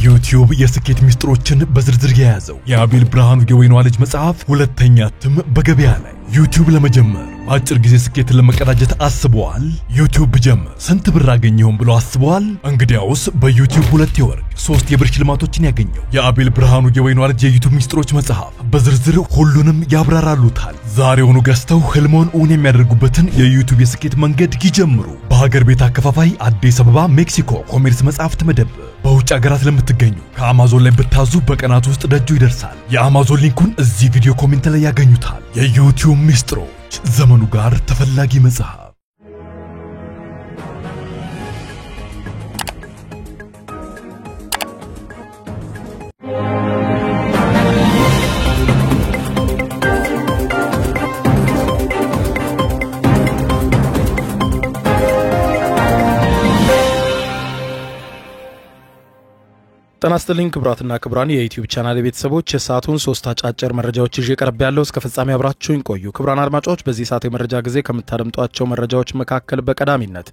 የዩቲዩብ የስኬት ሚስጥሮችን በዝርዝር የያዘው የአቤል ብርሃኑ የወይኗ ልጅ መጽሐፍ ሁለተኛ እትም በገበያ ላይ። ዩቲዩብ ለመጀመር በአጭር ጊዜ ስኬትን ለመቀዳጀት አስበዋል? ዩቲዩብ ብጀምር ስንት ብር አገኘሁም ብሎ አስበዋል? እንግዲያውስ በዩቲዩብ 2 የወርቅ 3 የብር ሽልማቶችን ያገኘው የአቤል ብርሃኑ የወይኗ ልጅ የዩቲዩብ ሚስጥሮች መጽሐፍ በዝርዝር ሁሉንም ያብራራሉታል። ዛሬውኑ ገዝተው ህልሞን እውን የሚያደርጉበትን የዩቲዩብ የስኬት መንገድ ይጀምሩ። በሀገር ቤት አከፋፋይ አዲስ አበባ ሜክሲኮ ኮሜርስ መጽሐፍት መደብ። በውጭ ሀገራት ለምትገኙ ከአማዞን ላይ ብታዙ በቀናት ውስጥ ደጁ ይደርሳል። የአማዞን ሊንኩን እዚህ ቪዲዮ ኮሜንት ላይ ያገኙታል። የዩቲዩብ ሚስጥሮች ዘመኑ ጋር ተፈላጊ መጽሐፍ። ጤና ይስጥልኝ ክብራትና ክብራን የዩቲዩብ ቻናል ቤተሰቦች የሰዓቱን 3 አጫጭር መረጃዎች ይዤ ቀርብ ያለው እስከ ፍጻሜ አብራችሁኝ ቆዩ። ክብራን አድማጮች በዚህ ሰዓት የመረጃ ጊዜ ከምታደምጧቸው መረጃዎች መካከል በቀዳሚነት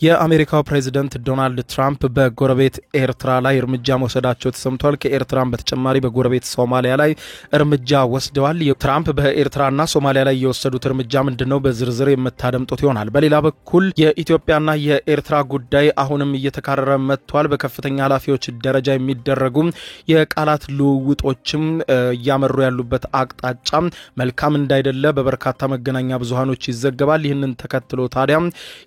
የአሜሪካው ፕሬዝዳንት ዶናልድ ትራምፕ በጎረቤት ኤርትራ ላይ እርምጃ መውሰዳቸው ተሰምቷል። ከኤርትራም በተጨማሪ በጎረቤት ሶማሊያ ላይ እርምጃ ወስደዋል። ትራምፕ በኤርትራና ሶማሊያ ላይ የወሰዱት እርምጃ ምንድነው? በዝርዝር የምታደምጡት ይሆናል። በሌላ በኩል የኢትዮጵያና የኤርትራ ጉዳይ አሁንም እየተካረረ መጥቷል። በከፍተኛ ኃላፊዎች ደረጃ የሚደረጉ የቃላት ልውውጦችም ያመሩ ያሉበት አቅጣጫ መልካም እንዳይደለ በበርካታ መገናኛ ብዙሃኖች ይዘገባል። ይህንን ተከትሎ ታዲያ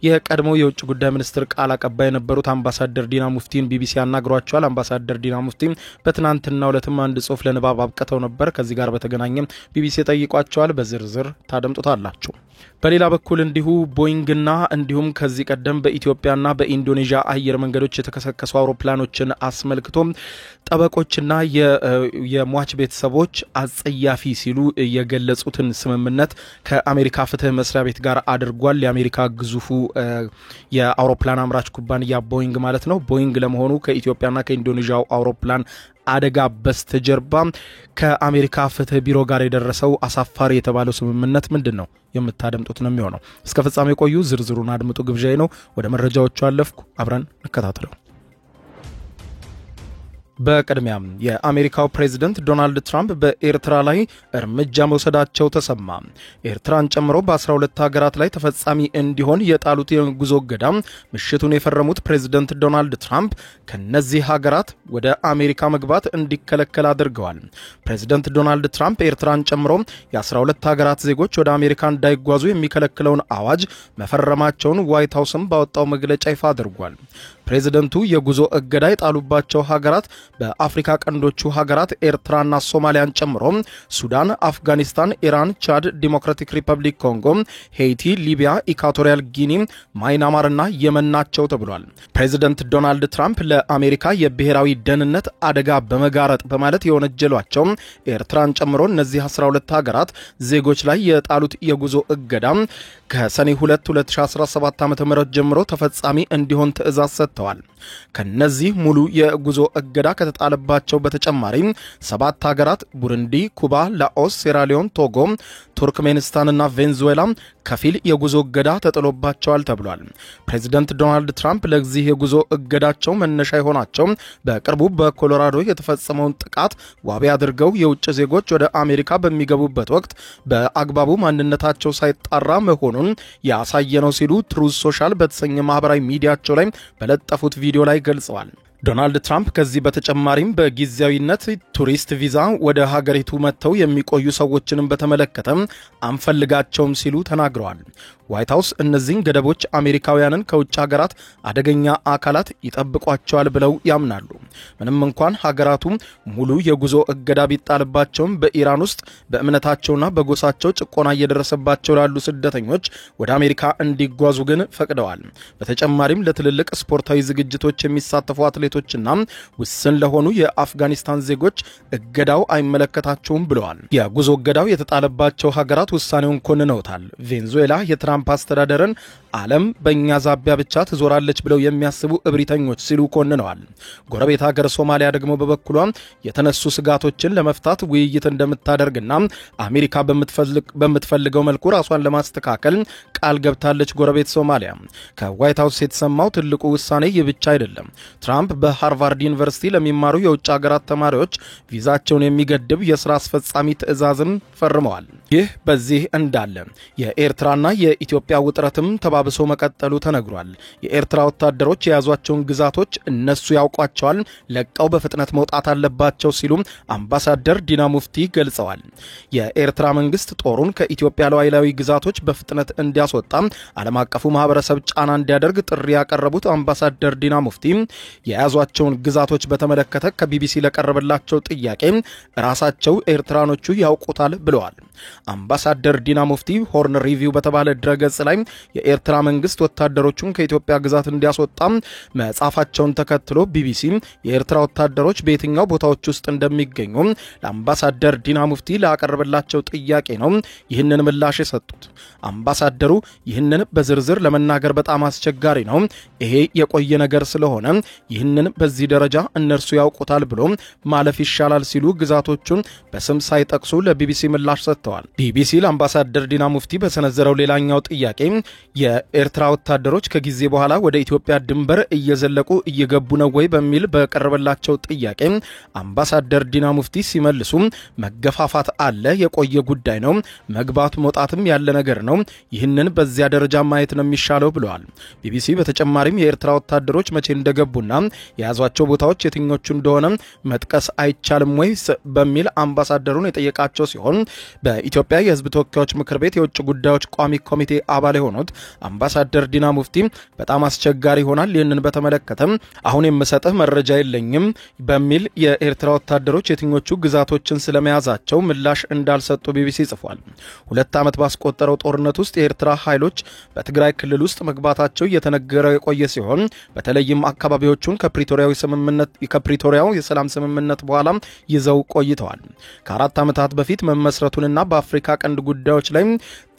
የቀድሞው የውጭ ጉዳይ ሚኒስትር ቃል አቀባይ የነበሩት አምባሳደር ዲና ሙፍቲን ቢቢሲ ያናግሯቸዋል። አምባሳደር ዲና ሙፍቲ በትናንትናው ዕለትም አንድ ጽሑፍ ለንባብ አብቅተው ነበር። ከዚህ ጋር በተገናኘ ቢቢሲ ጠይቋቸዋል። በዝርዝር ታደምጡታላችሁ። በሌላ በኩል እንዲሁ ቦይንግና እንዲሁም ከዚህ ቀደም በኢትዮጵያና በኢንዶኔዥያ አየር መንገዶች የተከሰከሱ አውሮፕላኖችን አስመልክቶ ጠበቆችና የሟች ቤተሰቦች አጸያፊ ሲሉ የገለጹትን ስምምነት ከአሜሪካ ፍትህ መስሪያ ቤት ጋር አድርጓል። የአሜሪካ ግዙፉ የአውሮፕላን አምራች ኩባንያ ቦይንግ ማለት ነው። ቦይንግ ለመሆኑ ከኢትዮጵያና ከኢንዶኔዥያው አውሮፕላን አደጋ በስተጀርባ ከአሜሪካ ፍትህ ቢሮ ጋር የደረሰው አሳፋሪ የተባለው ስምምነት ምንድነው? የምታደምጡት ነው የሚሆነው። እስከ ፍጻሜ ቆዩ። ዝርዝሩን አድምጡ ግብዣዬ ነው። ወደ መረጃዎቹ አለፍኩ። አብረን እንከታተለው። በቀድሚያ የአሜሪካው ፕሬዝዳንት ዶናልድ ትራምፕ በኤርትራ ላይ እርምጃ መውሰዳቸው ተሰማ። ኤርትራን ጨምሮ በ12 ሀገራት ላይ ተፈጻሚ እንዲሆን የጣሉት የጉዞ እገዳ ምሽቱን የፈረሙት ፕሬዝዳንት ዶናልድ ትራምፕ ከነዚህ ሀገራት ወደ አሜሪካ መግባት እንዲከለከል አድርገዋል። ፕሬዝዳንት ዶናልድ ትራምፕ ኤርትራን ጨምሮ የ12 ሀገራት ዜጎች ወደ አሜሪካ እንዳይጓዙ የሚከለክለውን አዋጅ መፈረማቸውን ዋይት ሃውስም ባወጣው መግለጫ ይፋ አድርጓል። ፕሬዝዳንቱ የጉዞ እገዳ የጣሉባቸው ሀገራት በአፍሪካ ቀንዶቹ ሀገራት ኤርትራና ሶማሊያን ጨምሮ ሱዳን፣ አፍጋኒስታን፣ ኢራን፣ ቻድ፣ ዲሞክራቲክ ሪፐብሊክ ኮንጎ፣ ሄይቲ፣ ሊቢያ፣ ኢኳቶሪያል ጊኒ፣ ማይናማርና የመን ናቸው ተብሏል። ፕሬዝዳንት ዶናልድ ትራምፕ ለአሜሪካ የብሔራዊ ደህንነት አደጋ በመጋረጥ በማለት የወነጀሏቸው ኤርትራን ጨምሮ እነዚህ 12 ሀገራት ዜጎች ላይ የጣሉት የጉዞ እገዳ ከሰኔ 2 2017 ዓ.ም ጀምሮ ተፈጻሚ እንዲሆን ትዕዛዝ ሰጥተዋል። ከነዚህ ሙሉ የጉዞ እገዳ ከተጣለባቸው በተጨማሪ 7 ሀገራት ቡሩንዲ፣ ኩባ፣ ላኦስ፣ ሴራሊዮን፣ ቶጎ፣ ቱርክሜኒስታንና ቬንዙዌላ ከፊል የጉዞ እገዳ ተጥሎባቸዋል ተብሏል። ፕሬዝዳንት ዶናልድ ትራምፕ ለዚህ የጉዞ እገዳቸው መነሻ የሆናቸው በቅርቡ በኮሎራዶ የተፈጸመውን ጥቃት ዋቢ አድርገው የውጭ ዜጎች ወደ አሜሪካ በሚገቡበት ወቅት በአግባቡ ማንነታቸው ሳይጣራ መሆኑን ያሳየነው ሲሉ ትሩዝ ሶሻል በተሰኘ ማህበራዊ ሚዲያቸው ላይ በለጠፉት ቪዲዮ ላይ ገልጸዋል። ዶናልድ ትራምፕ ከዚህ በተጨማሪም በጊዜያዊነት ቱሪስት ቪዛ ወደ ሀገሪቱ መጥተው የሚቆዩ ሰዎችንም በተመለከተ አንፈልጋቸውም ሲሉ ተናግረዋል። ዋይት ሃውስ እነዚህን ገደቦች አሜሪካውያንን ከውጭ ሀገራት አደገኛ አካላት ይጠብቋቸዋል ብለው ያምናሉ። ምንም እንኳን ሀገራቱ ሙሉ የጉዞ እገዳ ቢጣልባቸውም በኢራን ውስጥ በእምነታቸውና በጎሳቸው ጭቆና እየደረሰባቸው ላሉ ስደተኞች ወደ አሜሪካ እንዲጓዙ ግን ፈቅደዋል። በተጨማሪም ለትልልቅ ስፖርታዊ ዝግጅቶች የሚሳተፉ አትሌቶችና ውስን ለሆኑ የአፍጋኒስታን ዜጎች እገዳው አይመለከታቸውም ብለዋል። የጉዞ እገዳው የተጣለባቸው ሀገራት ውሳኔውን ኮንነውታል። ቬንዙዌላ የትራምፕ አስተዳደርን ዓለም በእኛ ዛቢያ ብቻ ትዞራለች ብለው የሚያስቡ እብሪተኞች ሲሉ ኮንነዋል። ጎረቤት ሀገር ሶማሊያ ደግሞ በበኩሏ የተነሱ ስጋቶችን ለመፍታት ውይይት እንደምታደርግና አሜሪካ በምትፈልገው መልኩ ራሷን ለማስተካከል ቃል ገብታለች ጎረቤት ሶማሊያ። ከዋይት ሃውስ የተሰማው ትልቁ ውሳኔ ይህ ብቻ አይደለም። ትራምፕ በሃርቫርድ ዩኒቨርሲቲ ለሚማሩ የውጭ ሀገራት ተማሪዎች ቪዛቸውን የሚገድብ የሥራ አስፈጻሚ ትዕዛዝን ፈርመዋል። ይህ በዚህ እንዳለ የኤርትራና የኢትዮጵያ ውጥረትም ተባብሶ መቀጠሉ ተነግሯል። የኤርትራ ወታደሮች የያዟቸውን ግዛቶች እነሱ ያውቋቸዋል፣ ለቀው በፍጥነት መውጣት አለባቸው ሲሉ አምባሳደር ዲና ሙፍቲ ገልጸዋል። የኤርትራ መንግስት ጦሩን ከኢትዮጵያ ሉዓላዊ ግዛቶች በፍጥነት እንዲያስወጣ ዓለም አቀፉ ማህበረሰብ ጫና እንዲያደርግ ጥሪ ያቀረቡት አምባሳደር ዲና ሙፍቲ የያዟቸውን ግዛቶች በተመለከተ ከቢቢሲ ለቀረበላቸው ጥያቄ ራሳቸው ኤርትራኖቹ ያውቁታል ብለዋል። አምባሳደር ዲና ሙፍቲ ሆርን ሪቪው በተባለ ድረገጽ ላይ የኤርትራ መንግስት ወታደሮቹን ከኢትዮጵያ ግዛት እንዲያስወጣ መጻፋቸውን ተከትሎ ቢቢሲ የኤርትራ ወታደሮች በየትኛው ቦታዎች ውስጥ እንደሚገኙ ለአምባሳደር ዲና ሙፍቲ ላቀረበላቸው ጥያቄ ነው ይህንን ምላሽ የሰጡት። አምባሳደሩ ይህንን በዝርዝር ለመናገር በጣም አስቸጋሪ ነው፣ ይሄ የቆየ ነገር ስለሆነ ይህንን በዚህ ደረጃ እነርሱ ያውቁታል ብሎ ማለፍ ይሻላል ሲሉ ግዛቶቹን በስም ሳይጠቅሱ ለቢቢሲ ምላሽ ሰጥተዋል። ቢቢሲ ለአምባሳደር ዲና ሙፍቲ በሰነዘረው ሌላኛው ጥያቄ የኤርትራ ወታደሮች ከጊዜ በኋላ ወደ ኢትዮጵያ ድንበር እየዘለቁ እየገቡ ነው ወይ በሚል በቀረበላቸው ጥያቄ አምባሳደር ዲና ሙፍቲ ሲመልሱ መገፋፋት አለ፣ የቆየ ጉዳይ ነው፣ መግባት መውጣትም ያለ ነገር ነው፣ ይህንን በዚያ ደረጃ ማየት ነው የሚሻለው ብለዋል። ቢቢሲ በተጨማሪም የኤርትራ ወታደሮች መቼ እንደገቡና የያዟቸው ቦታዎች የትኞቹ እንደሆነ መጥቀስ አይቻልም ወይ በሚል አምባሳደሩን የጠየቃቸው ሲሆን በኢትዮጵያ የሕዝብ ተወካዮች ምክር ቤት የውጭ ጉዳዮች ቋሚ ኮሚቴ አባል የሆኑት አምባሳደር ዲና ሙፍቲ በጣም አስቸጋሪ ይሆናል፣ ይህንን በተመለከተ አሁን የምሰጥህ መረጃ የለኝም በሚል የኤርትራ ወታደሮች የትኞቹ ግዛቶችን ስለመያዛቸው ምላሽ እንዳልሰጡ ቢቢሲ ጽፏል። 2 ዓመት ባስቆጠረው ጦርነት ውስጥ የኤርትራ ኃይሎች በትግራይ ክልል ውስጥ መግባታቸው እየተነገረ የቆየ ሲሆን በተለይም አካባቢዎቹን ከፕሪቶሪያው የሰላም ስምምነት በኋላ ይዘው ቆይተዋል። ከ4 ዓመታት በፊት መመስረቱንና በአፍሪካ ቀንድ ጉዳዮች ላይ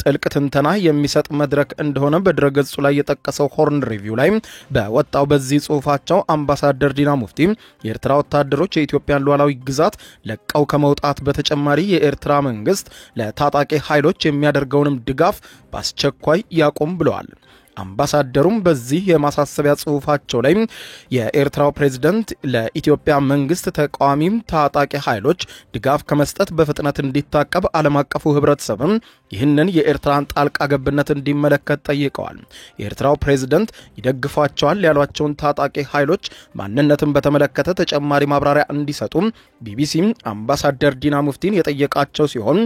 ጥልቅ ትንተና የሚሰጥ መድረክ እንደሆነ በድረገጹ ላይ የጠቀሰው ሆርን ሪቪው ላይ በወጣው በዚህ ጽሑፋቸው አምባሳደር ዲና ሙፍቲ የኤርትራ ወታደሮች የኢትዮጵያን ሉዓላዊ ግዛት ለቀው ከመውጣት በተጨማሪ የኤርትራ መንግስት ለታጣቂ ኃይሎች የሚያደርገውንም ድጋፍ በአስቸኳይ ያቁም ብለዋል። አምባሳደሩም በዚህ የማሳሰቢያ ጽሑፋቸው ላይ የኤርትራው ፕሬዝዳንት ለኢትዮጵያ መንግስት ተቃዋሚ ታጣቂ ኃይሎች ድጋፍ ከመስጠት በፍጥነት እንዲታቀብ ዓለም አቀፉ ህብረተሰብም ይህንን የኤርትራን ጣልቃ ገብነት እንዲመለከት ጠይቀዋል። የኤርትራው ፕሬዝዳንት ይደግፏቸዋል ያሏቸውን ታጣቂ ኃይሎች ማንነትን በተመለከተ ተጨማሪ ማብራሪያ እንዲሰጡ ቢቢሲ አምባሳደር ዲና ሙፍቲን የጠየቃቸው ሲሆን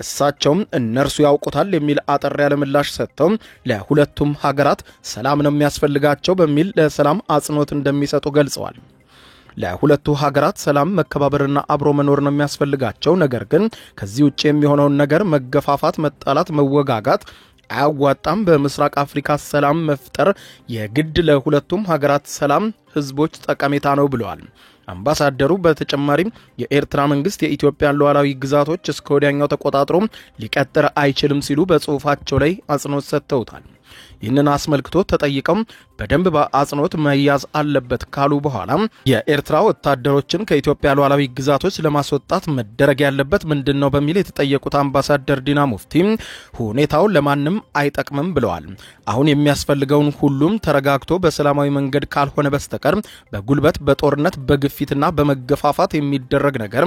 እሳቸውም እነርሱ ያውቁታል የሚል አጠር ያለ ምላሽ ሰጥተው ለሁለቱም ሀገራት ሰላም ነው የሚያስፈልጋቸው በሚል ለሰላም አጽንኦት እንደሚሰጡ ገልጸዋል። ለሁለቱ ሀገራት ሰላም፣ መከባበርና አብሮ መኖር ነው የሚያስፈልጋቸው። ነገር ግን ከዚህ ውጭ የሚሆነውን ነገር መገፋፋት፣ መጣላት፣ መወጋጋት አያዋጣም። በምስራቅ አፍሪካ ሰላም መፍጠር የግድ ለሁለቱም ሀገራት ሰላም ህዝቦች ጠቀሜታ ነው ብለዋል። አምባሳደሩ በተጨማሪም የኤርትራ መንግስት የኢትዮጵያን ሉዓላዊ ግዛቶች እስከ ወዲያኛው ተቆጣጥሮ ሊቀጥር አይችልም ሲሉ በጽሑፋቸው ላይ አጽንኦት ሰጥተውታል። ይህንን አስመልክቶ ተጠይቀው በደንብ በአጽንኦት መያዝ አለበት ካሉ በኋላ የኤርትራ ወታደሮችን ከኢትዮጵያ ሉዓላዊ ግዛቶች ለማስወጣት መደረግ ያለበት ምንድነው በሚል የተጠየቁት አምባሳደር ዲና ሙፍቲ ሁኔታው ለማንም አይጠቅምም ብለዋል። አሁን የሚያስፈልገውን ሁሉም ተረጋግቶ በሰላማዊ መንገድ ካልሆነ በስተቀር በጉልበት፣ በጦርነት፣ በግፊትና በመገፋፋት የሚደረግ ነገር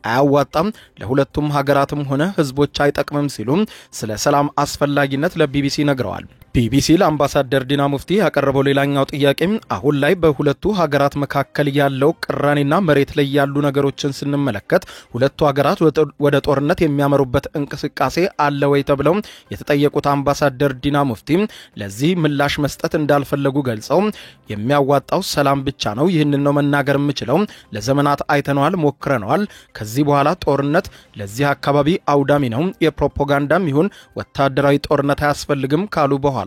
አያዋጣም፣ ለሁለቱም ሀገራትም ሆነ ህዝቦች አይጠቅምም ሲሉ ስለ ሰላም አስፈላጊነት ለቢቢሲ ነግረዋል። ቢቢሲ ለአምባሳደር ዲና ሙፍቲ ያቀረበው ሌላኛው ጥያቄ አሁን ላይ በሁለቱ ሀገራት መካከል ያለው ቅራኔና መሬት ላይ ያሉ ነገሮችን ስንመለከት ሁለቱ ሀገራት ወደ ጦርነት የሚያመሩበት እንቅስቃሴ አለ ወይ ተብለው የተጠየቁት አምባሳደር ዲና ሙፍቲ ለዚህ ምላሽ መስጠት እንዳልፈለጉ ገልጸው የሚያዋጣው ሰላም ብቻ ነው፣ ይህንን ነው መናገር የምችለው፣ ለዘመናት አይተነዋል፣ ሞክረነዋል፣ ከዚህ በኋላ ጦርነት ለዚህ አካባቢ አውዳሚ ነው፣ የፕሮፓጋንዳም ይሁን ወታደራዊ ጦርነት አያስፈልግም ካሉ በኋላ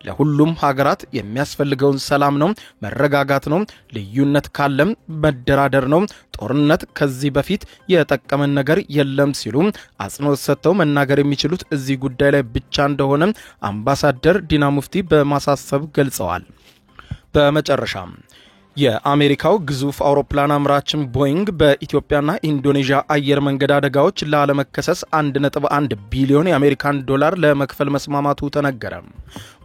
ለሁሉም ሀገራት የሚያስፈልገውን ሰላም ነው፣ መረጋጋት ነው፣ ልዩነት ካለም መደራደር ነው፣ ጦርነት ከዚህ በፊት የጠቀመን ነገር የለም ሲሉ አጽንኦት ሰጥተው መናገር የሚችሉት እዚህ ጉዳይ ላይ ብቻ እንደሆነ አምባሳደር ዲና ሙፍቲ በማሳሰብ ገልጸዋል። በመጨረሻም የአሜሪካው ግዙፍ አውሮፕላን አምራች ቦይንግ በኢትዮጵያና ኢንዶኔዥያ አየር መንገድ አደጋዎች ላለመከሰስ 1.1 ቢሊዮን የአሜሪካን ዶላር ለመክፈል መስማማቱ ተነገረ።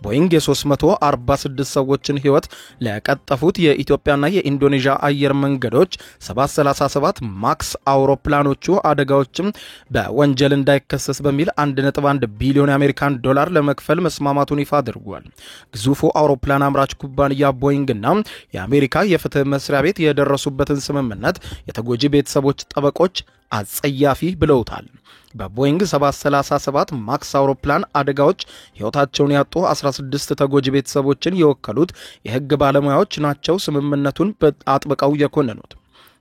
ቦይንግ የ346 ሰዎችን ሕይወት ለቀጠፉት የኢትዮጵያና የኢንዶኔዥያ አየር መንገዶች 737 ማክስ አውሮፕላኖቹ አደጋዎችም በወንጀል እንዳይከሰስ በሚል 1.1 ቢሊዮን የአሜሪካን ዶላር ለመክፈል መስማማቱን ይፋ አድርጓል። ግዙፉ አውሮፕላን አምራች ኩባንያ ቦይንግና የአሜሪካ የፍትህ መስሪያ ቤት የደረሱበትን ስምምነት የተጎጂ ቤተሰቦች ጠበቆች አጸያፊ ብለውታል። በቦይንግ 737 ማክስ አውሮፕላን አደጋዎች ሕይወታቸውን ያጡ 16 ተጎጂ ቤተሰቦችን የወከሉት የሕግ ባለሙያዎች ናቸው ስምምነቱን አጥብቀው የኮነኑት።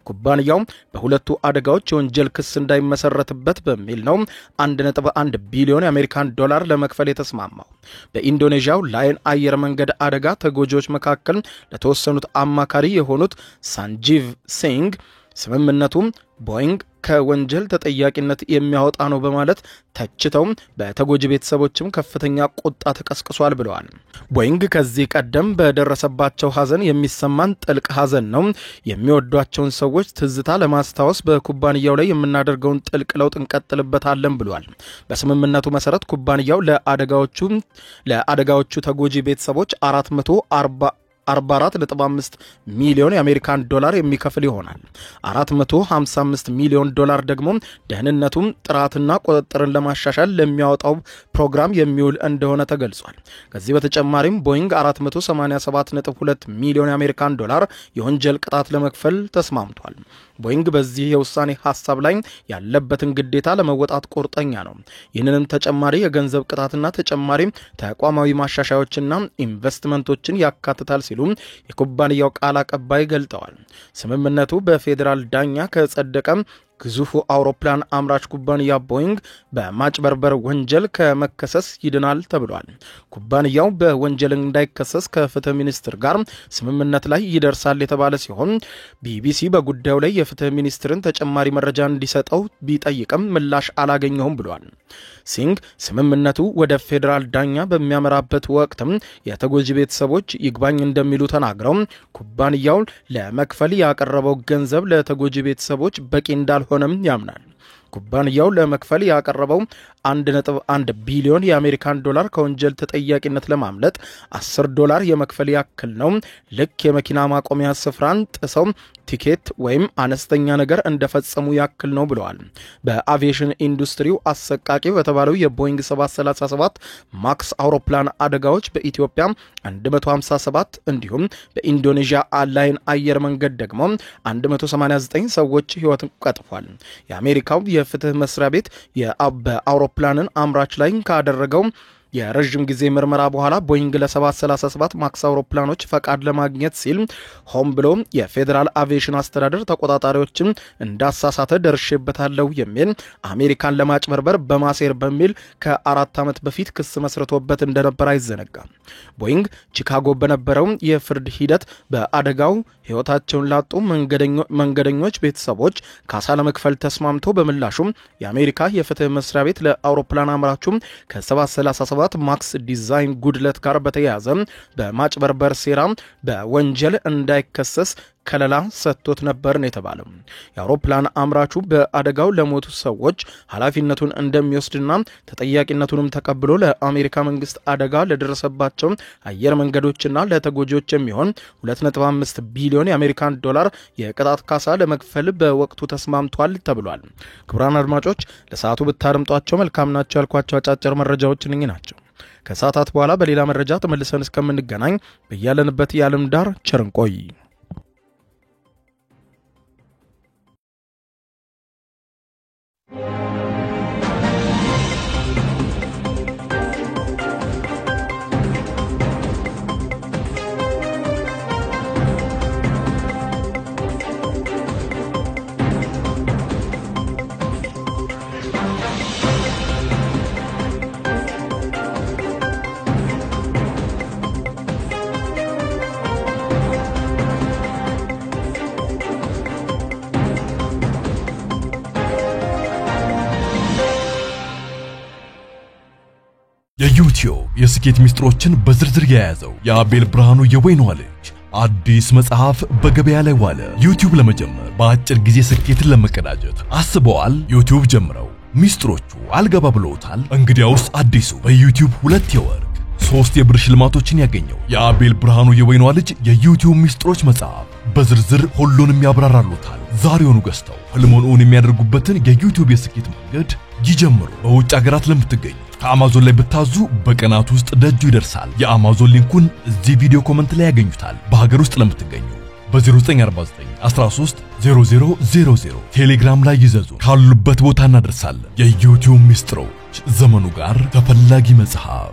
ኩባንያው በሁለቱ አደጋዎች የወንጀል ክስ እንዳይመሰረትበት በሚል ነው 1.1 ቢሊዮን የአሜሪካን ዶላር ለመክፈል የተስማማው። በኢንዶኔዥያው ላየን አየር መንገድ አደጋ ተጎጂዎች መካከል ለተወሰኑት አማካሪ የሆኑት ሳንጂቭ ሲንግ ስምምነቱ ቦይንግ ከወንጀል ተጠያቂነት የሚያወጣ ነው በማለት ተችተው በተጎጂ ቤተሰቦችም ከፍተኛ ቁጣ ተቀስቅሷል ብለዋል። ቦይንግ ከዚህ ቀደም በደረሰባቸው ሐዘን የሚሰማን ጥልቅ ሐዘን ነው። የሚወዷቸውን ሰዎች ትዝታ ለማስታወስ በኩባንያው ላይ የምናደርገውን ጥልቅ ለውጥ እንቀጥልበታለን ብሏል። በስምምነቱ መሰረት ኩባንያው ለአደጋዎቹ ተጎጂ ቤተሰቦች 444.5 ሚሊዮን የአሜሪካን ዶላር የሚከፍል ይሆናል። 455 ሚሊዮን ዶላር ደግሞ ደህንነቱም ጥራትና ቁጥጥርን ለማሻሻል ለሚያወጣው ፕሮግራም የሚውል እንደሆነ ተገልጿል። ከዚህ በተጨማሪም ቦይንግ 487.2 ሚሊዮን የአሜሪካን ዶላር የወንጀል ቅጣት ለመክፈል ተስማምቷል። ቦይንግ በዚህ የውሳኔ ሐሳብ ላይ ያለበትን ግዴታ ለመወጣት ቁርጠኛ ነው። ይህንንም ተጨማሪ የገንዘብ ቅጣትና ተጨማሪ ተቋማዊ ማሻሻያዎችና ኢንቨስትመንቶችን ያካትታል ሲሉ የኩባንያው ቃል አቀባይ ገልጠዋል። ስምምነቱ በፌዴራል ዳኛ ከጸደቀ ግዙፉ አውሮፕላን አምራች ኩባንያ ቦይንግ በማጭበርበር ወንጀል ከመከሰስ ይድናል ተብሏል። ኩባንያው በወንጀል እንዳይከሰስ ከፍትህ ሚኒስትር ጋር ስምምነት ላይ ይደርሳል የተባለ ሲሆን ቢቢሲ በጉዳዩ ላይ የፍትህ ሚኒስትርን ተጨማሪ መረጃ እንዲሰጠው ቢጠይቅም ምላሽ አላገኘውም ብሏል። ሲንግ ስምምነቱ ወደ ፌዴራል ዳኛ በሚያመራበት ወቅትም የተጎጂ ቤተሰቦች ይግባኝ እንደሚሉ ተናግረው ኩባንያው ለመክፈል ያቀረበው ገንዘብ ለተጎጂ ቤተሰቦች በቂ እንዳልሆነም ያምናል። ኩባንያው ለመክፈል ያቀረበው 1.1 ቢሊዮን የአሜሪካን ዶላር ከወንጀል ተጠያቂነት ለማምለጥ $10 የመክፈል ያክል ነው። ልክ የመኪና ማቆሚያ ስፍራን ጥሰው ቲኬት ወይም አነስተኛ ነገር እንደፈጸሙ ያክል ነው ብለዋል። በአቪዬሽን ኢንዱስትሪው አሰቃቂ በተባለው የቦይንግ 737 ማክስ አውሮፕላን አደጋዎች በኢትዮጵያ 157 እንዲሁም በኢንዶኔዥያ ላየን አየር መንገድ ደግሞ 189 ሰዎች ሕይወት ቀጥፏል። የአሜሪካው የፍትህ መስሪያ ቤት በአውሮፕላንን አምራች ላይ ካደረገው የረጅም ጊዜ ምርመራ በኋላ ቦይንግ ለ737 ማክስ አውሮፕላኖች ፈቃድ ለማግኘት ሲል ሆም ብሎ የፌዴራል አቪዬሽን አስተዳደር ተቆጣጣሪዎችን እንዳሳሳተ ደርሼበታለሁ የሚል አሜሪካን ለማጭበርበር በማሴር በሚል ከ4 ዓመት በፊት ክስ መስርቶበት እንደነበር አይዘነጋም። ቦይንግ ቺካጎ በነበረው የፍርድ ሂደት በአደጋው ሕይወታቸውን ላጡ መንገደኞች ቤተሰቦች ካሳ ለመክፈል ተስማምቶ በምላሹም የአሜሪካ የፍትህ መስሪያ ቤት ለአውሮፕላን አምራቹም ከ737 ማክስ ዲዛይን ጉድለት ጋር በተያያዘ በማጭበርበር ሴራ በወንጀል እንዳይከሰስ ከለላ ሰጥቶት ነበር ነው የተባለው። የአውሮፕላን አምራቹ በአደጋው ለሞቱ ሰዎች ኃላፊነቱን እንደሚወስድና ተጠያቂነቱንም ተቀብሎ ለአሜሪካ መንግስት አደጋ ለደረሰባቸው አየር መንገዶችና ለተጎጂዎች የሚሆን 2.5 ቢሊዮን የአሜሪካን ዶላር የቅጣት ካሳ ለመክፈል በወቅቱ ተስማምቷል ተብሏል። ክቡራን አድማጮች ለሰዓቱ ብታደምጧቸው መልካም ናቸው ያልኳቸው አጫጭር መረጃዎች እነኚህ ናቸው። ከሰዓታት በኋላ በሌላ መረጃ ተመልሰን እስከምንገናኝ በያለንበት የዓለም ዳር ቸር እንቆይ። የዩቲዩብ የስኬት ሚስጥሮችን በዝርዝር የያዘው የአቤል ብርሃኑ የወይኗ ልጅ አዲስ መጽሐፍ በገበያ ላይ ዋለ። ዩቲዩብ ለመጀመር በአጭር ጊዜ ስኬትን ለመቀዳጀት አስበዋል? ዩቲዩብ ጀምረው ሚስጥሮቹ አልገባ ብለውታል? እንግዲያውስ አዲሱ በዩቲዩብ 2 የወርቅ 3 የብር ሽልማቶችን ያገኘው የአቤል ብርሃኑ የወይኗ ልጅ የዩቲዩብ ሚስጥሮች መጽሐፍ በዝርዝር ሁሉንም ያብራራሉታል። ዛሬውኑ ገዝተው ህልሞን እውን የሚያደርጉበትን የዩቲዩብ የስኬት መንገድ ይጀምሩ። በውጭ ሀገራት ለምትገኙ ከአማዞን ላይ ብታዙ በቀናት ውስጥ ደጁ ይደርሳል። የአማዞን ሊንኩን እዚህ ቪዲዮ ኮሜንት ላይ ያገኙታል። በሀገር ውስጥ ለምትገኙ በ0949 13 0000 ቴሌግራም ላይ ይዘዙ። ካሉበት ቦታ እናደርሳለን። የዩቲዩብ ሚስጥሮች ዘመኑ ጋር ተፈላጊ መጽሐፍ